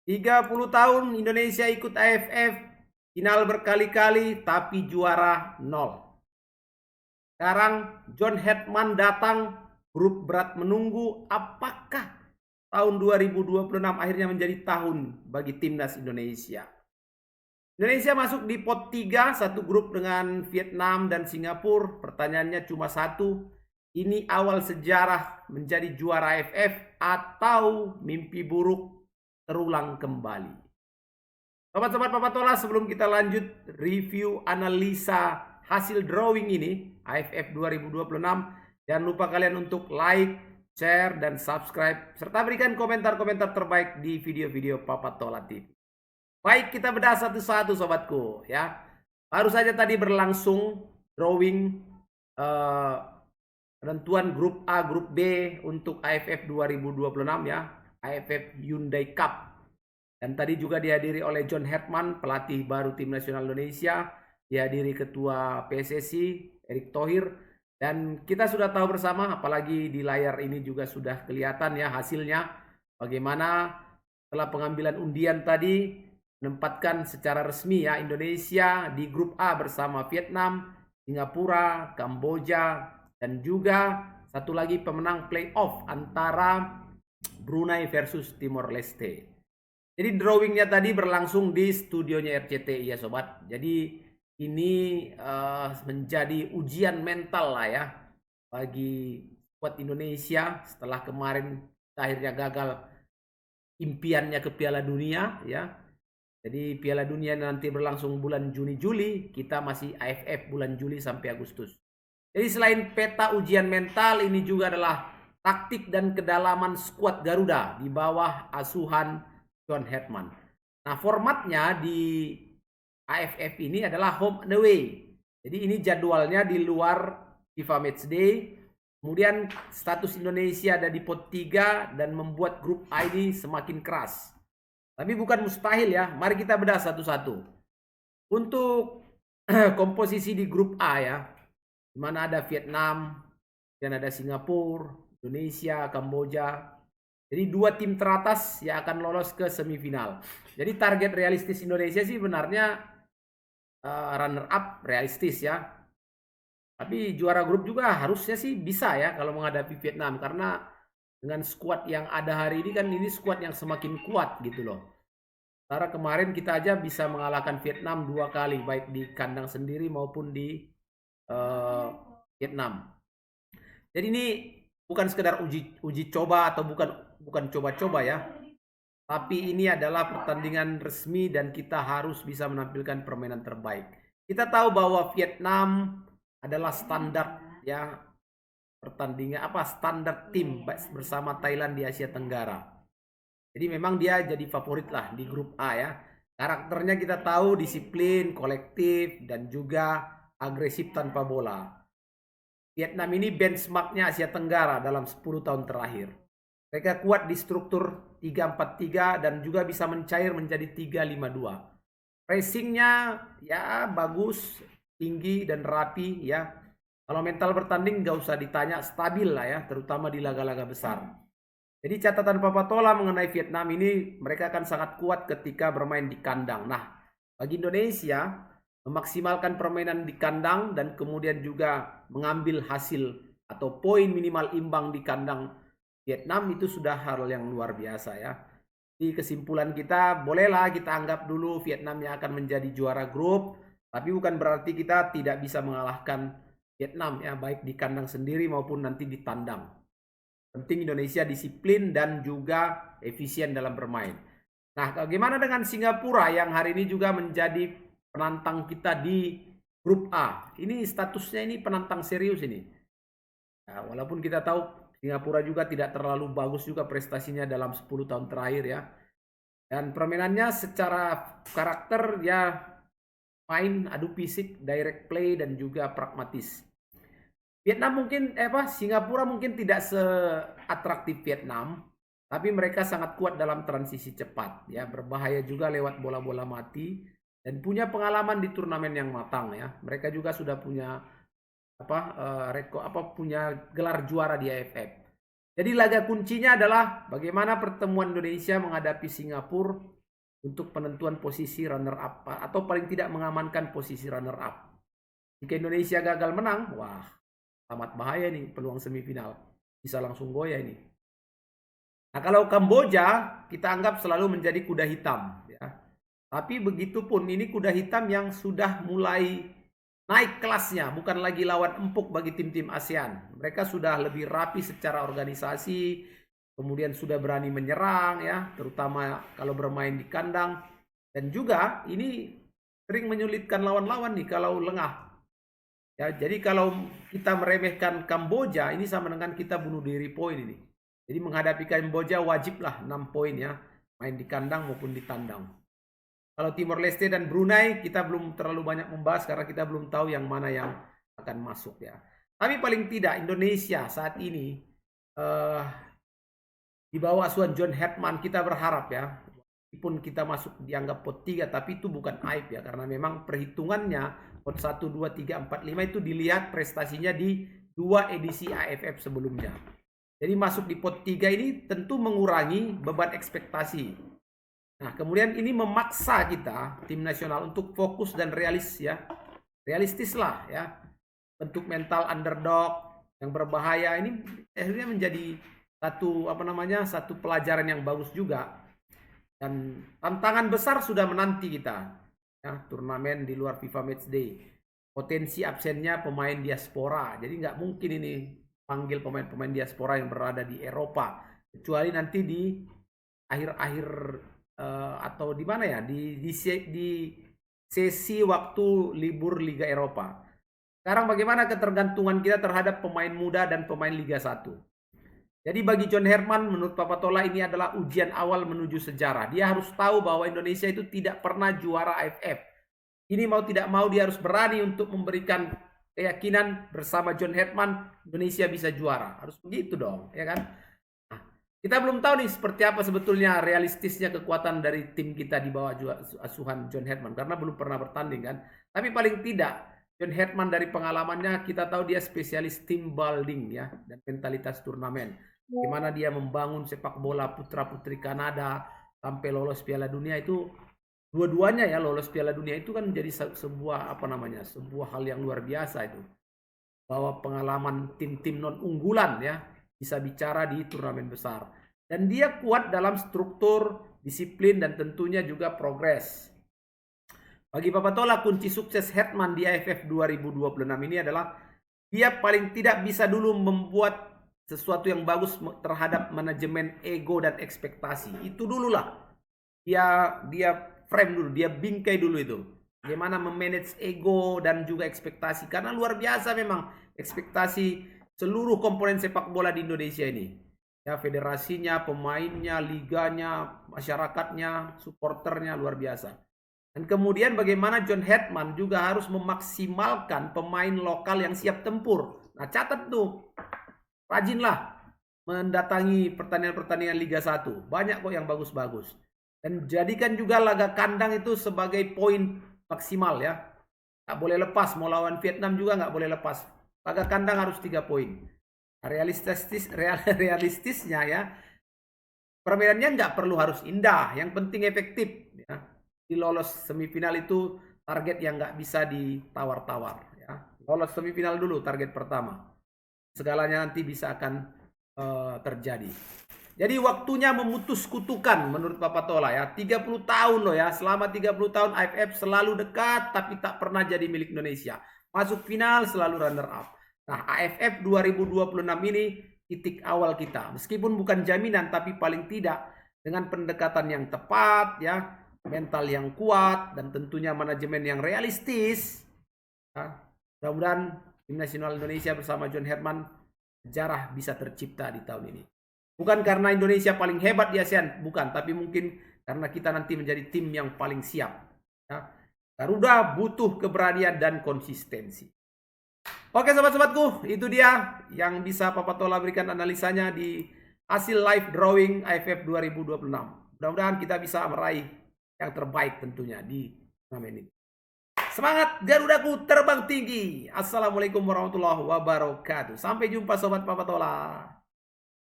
30 tahun Indonesia ikut AFF, final berkali-kali tapi juara nol. Sekarang John Hetman datang, grup berat menunggu. Apakah tahun 2026 akhirnya menjadi tahun bagi timnas Indonesia? Indonesia masuk di pot 3, satu grup dengan Vietnam dan Singapura. Pertanyaannya cuma satu, ini awal sejarah menjadi juara AFF atau mimpi buruk terulang kembali? Sobat-sobat Papatola, sebelum kita lanjut review analisa hasil drawing ini, AFF 2026, jangan lupa kalian untuk like, share, dan subscribe, serta berikan komentar-komentar terbaik di video-video Papatola TV. Baik, kita bedah satu-satu sobatku ya. Baru saja tadi berlangsung drawing penentuan grup A, grup B untuk AFF 2026 ya, AFF Hyundai Cup. Dan tadi juga dihadiri oleh John Hetman, pelatih baru tim nasional Indonesia, dihadiri ketua PSSI Erick Thohir, dan kita sudah tahu bersama, apalagi di layar ini juga sudah kelihatan ya hasilnya, bagaimana setelah pengambilan undian tadi menempatkan secara resmi ya Indonesia di grup A bersama Vietnam, Singapura, Kamboja, dan juga satu lagi pemenang playoff antara Brunei versus Timor Leste. Jadi drawingnya tadi berlangsung di studionya RCTI ya sobat. Jadi ini menjadi ujian mental lah ya bagi squad Indonesia setelah kemarin akhirnya gagal impiannya ke Piala Dunia ya. Jadi Piala Dunia nanti berlangsung bulan Juni-Juli, kita masih AFF bulan Juli sampai Agustus. Jadi selain peta ujian mental, ini juga adalah taktik dan kedalaman skuad Garuda di bawah asuhan John Hetman. Nah, formatnya di AFF ini adalah home and away. Jadi ini jadwalnya di luar FIFA Matchday. Kemudian status Indonesia ada di pot 3 dan membuat grup A ini semakin keras. Tapi bukan mustahil ya. Mari kita bedah satu-satu. Untuk komposisi di grup A ya, di mana ada Vietnam, dan ada Singapura, Indonesia, Kamboja. Jadi dua tim teratas yang akan lolos ke semifinal. Jadi target realistis Indonesia sih benarnya runner up realistis ya. Tapi juara grup juga harusnya sih bisa ya kalau menghadapi Vietnam, karena dengan skuad yang ada hari ini kan ini skuad yang semakin kuat gitu loh. Karena kemarin kita aja bisa mengalahkan Vietnam 2 kali baik di kandang sendiri maupun di Vietnam. Jadi ini bukan sekedar uji coba atau bukan coba-coba ya. Tapi ini adalah pertandingan resmi dan kita harus bisa menampilkan permainan terbaik. Kita tahu bahwa Vietnam adalah standar ya pertandingan standar tim bersama Thailand di Asia Tenggara. Jadi memang dia jadi favorit lah di grup A ya. Karakternya kita tahu disiplin, kolektif, dan juga agresif tanpa bola. Vietnam ini benchmarknya Asia Tenggara dalam 10 tahun terakhir. Mereka kuat di struktur 3-4-3 dan juga bisa mencair menjadi 3-5-2. Pressingnya ya bagus, tinggi dan rapi ya. Kalau mental bertanding nggak usah ditanya, stabil lah ya, terutama di laga-laga besar. Jadi catatan Papatola mengenai Vietnam ini, mereka akan sangat kuat ketika bermain di kandang. Nah, bagi Indonesia, memaksimalkan permainan di kandang dan kemudian juga mengambil hasil atau poin minimal imbang di kandang Vietnam itu sudah hal yang luar biasa ya. Di kesimpulan kita, bolehlah kita anggap dulu Vietnam yang akan menjadi juara grup, tapi bukan berarti kita tidak bisa mengalahkan Vietnam ya, baik di kandang sendiri maupun nanti di tandang. Penting Indonesia disiplin dan juga efisien dalam bermain. Nah, bagaimana dengan Singapura yang hari ini juga menjadi penantang kita di grup A? Ini statusnya ini penantang serius ini. Nah, walaupun kita tahu Singapura juga tidak terlalu bagus juga prestasinya dalam 10 tahun terakhir ya. Dan permainannya secara karakter ya main adu fisik, direct play, dan juga pragmatis. Vietnam mungkin Singapura mungkin tidak seatraktif Vietnam, tapi mereka sangat kuat dalam transisi cepat ya, berbahaya juga lewat bola-bola mati dan punya pengalaman di turnamen yang matang ya. Mereka juga sudah punya punya gelar juara di AFF. Jadi laga kuncinya adalah bagaimana pertemuan Indonesia menghadapi Singapura untuk penentuan posisi runner up atau paling tidak mengamankan posisi runner up. Jika Indonesia gagal menang, wah, amat bahaya nih peluang semifinal. Bisa langsung goyah ini. Nah, kalau Kamboja kita anggap selalu menjadi kuda hitam, ya. Tapi begitupun ini kuda hitam yang sudah mulai naik kelasnya, bukan lagi lawan empuk bagi tim-tim ASEAN. Mereka sudah lebih rapi secara organisasi, kemudian sudah berani menyerang, ya, terutama kalau bermain di kandang. Dan juga ini sering menyulitkan lawan-lawan nih kalau lengah. Ya, jadi kalau kita meremehkan Kamboja, ini sama dengan kita bunuh diri poin ini. Jadi menghadapi Kamboja wajiblah 6 poin ya, main di kandang maupun di tandang. Kalau Timor Leste dan Brunei kita belum terlalu banyak membahas karena kita belum tahu yang mana yang akan masuk ya. Tapi paling tidak Indonesia saat ini di bawah asuhan John Hetman kita berharap ya, meskipun kita masuk dianggap pot 3 tapi itu bukan aib ya, karena memang perhitungannya pot 1, 2, 3, 4, 5 itu dilihat prestasinya di 2 edisi AFF sebelumnya. Jadi masuk di pot 3 ini tentu mengurangi beban ekspektasi. Nah, kemudian ini memaksa kita, tim nasional, untuk fokus dan realistis lah ya. Bentuk mental underdog yang berbahaya ini akhirnya menjadi satu pelajaran yang bagus juga. Dan tantangan besar sudah menanti kita. Ya, turnamen di luar FIFA Matchday. Potensi absennya pemain diaspora. Jadi nggak mungkin ini panggil pemain-pemain diaspora yang berada di Eropa. Kecuali nanti di akhir-akhir atau di mana ya, di sesi waktu libur Liga Eropa. Sekarang bagaimana ketergantungan kita terhadap pemain muda dan pemain Liga 1. Jadi bagi John Herman, menurut Papatola ini adalah ujian awal menuju sejarah. Dia harus tahu bahwa Indonesia itu tidak pernah juara AFF. Ini mau tidak mau dia harus berani untuk memberikan keyakinan bersama John Hetman Indonesia bisa juara. Harus begitu dong, ya kan? Nah, kita belum tahu nih seperti apa sebetulnya realistisnya kekuatan dari tim kita di bawah asuhan John Hetman karena belum pernah bertanding kan. Tapi paling tidak John Hetman dari pengalamannya kita tahu dia spesialis team building ya dan mentalitas turnamen. Gimana dia membangun sepak bola putra-putri Kanada sampai lolos Piala Dunia itu. Dua-duanya ya lolos Piala Dunia itu kan menjadi sebuah sebuah hal yang luar biasa itu. Bahwa pengalaman tim-tim non unggulan ya bisa bicara di turnamen besar. Dan dia kuat dalam struktur, disiplin dan tentunya juga progres. Bagi Papatola kunci sukses Hetman di AFF 2026 ini adalah dia paling tidak bisa dulu membuat sesuatu yang bagus terhadap manajemen ego dan ekspektasi. Itu dululah. Dia frame dulu, dia bingkai dulu itu. Bagaimana memanage ego dan juga ekspektasi. Karena luar biasa memang ekspektasi seluruh komponen sepak bola di Indonesia ini. Ya, federasinya, pemainnya, liganya, masyarakatnya, supporternya luar biasa. Dan kemudian bagaimana John Hetman juga harus memaksimalkan pemain lokal yang siap tempur. Nah, catat tuh. Rajinlah mendatangi pertandingan-pertandingan Liga 1. Banyak kok yang bagus-bagus. Dan jadikan juga laga kandang itu sebagai poin maksimal ya. Nggak boleh lepas, mau lawan Vietnam juga nggak boleh lepas. Laga kandang harus 3 poin. Realistisnya ya, permainannya nggak perlu harus indah, yang penting efektif. Ya. Di lolos semifinal itu target yang nggak bisa ditawar-tawar. Ya. Lolos semifinal dulu target pertama. Segalanya nanti bisa akan terjadi. Jadi waktunya memutus kutukan menurut Papatola ya. 30 tahun loh ya. Selama 30 tahun AFF selalu dekat tapi tak pernah jadi milik Indonesia. Masuk final selalu runner up. Nah, AFF 2026 ini titik awal kita. Meskipun bukan jaminan tapi paling tidak dengan pendekatan yang tepat ya, mental yang kuat dan tentunya manajemen yang realistis. Ya. Mudah-mudahan tim nasional Indonesia bersama John Hetman sejarah bisa tercipta di tahun ini. Bukan karena Indonesia paling hebat di ASEAN, bukan, tapi mungkin karena kita nanti menjadi tim yang paling siap. Ya. Garuda butuh keberanian dan konsistensi. Oke sobat-sobatku, itu dia yang bisa Papatola berikan analisanya di hasil live drawing AFF 2026. Mudah-mudahan kita bisa meraih yang terbaik tentunya di turnamen ini. Semangat Garudaku terbang tinggi. Assalamualaikum warahmatullahi wabarakatuh. Sampai jumpa sobat Papatola.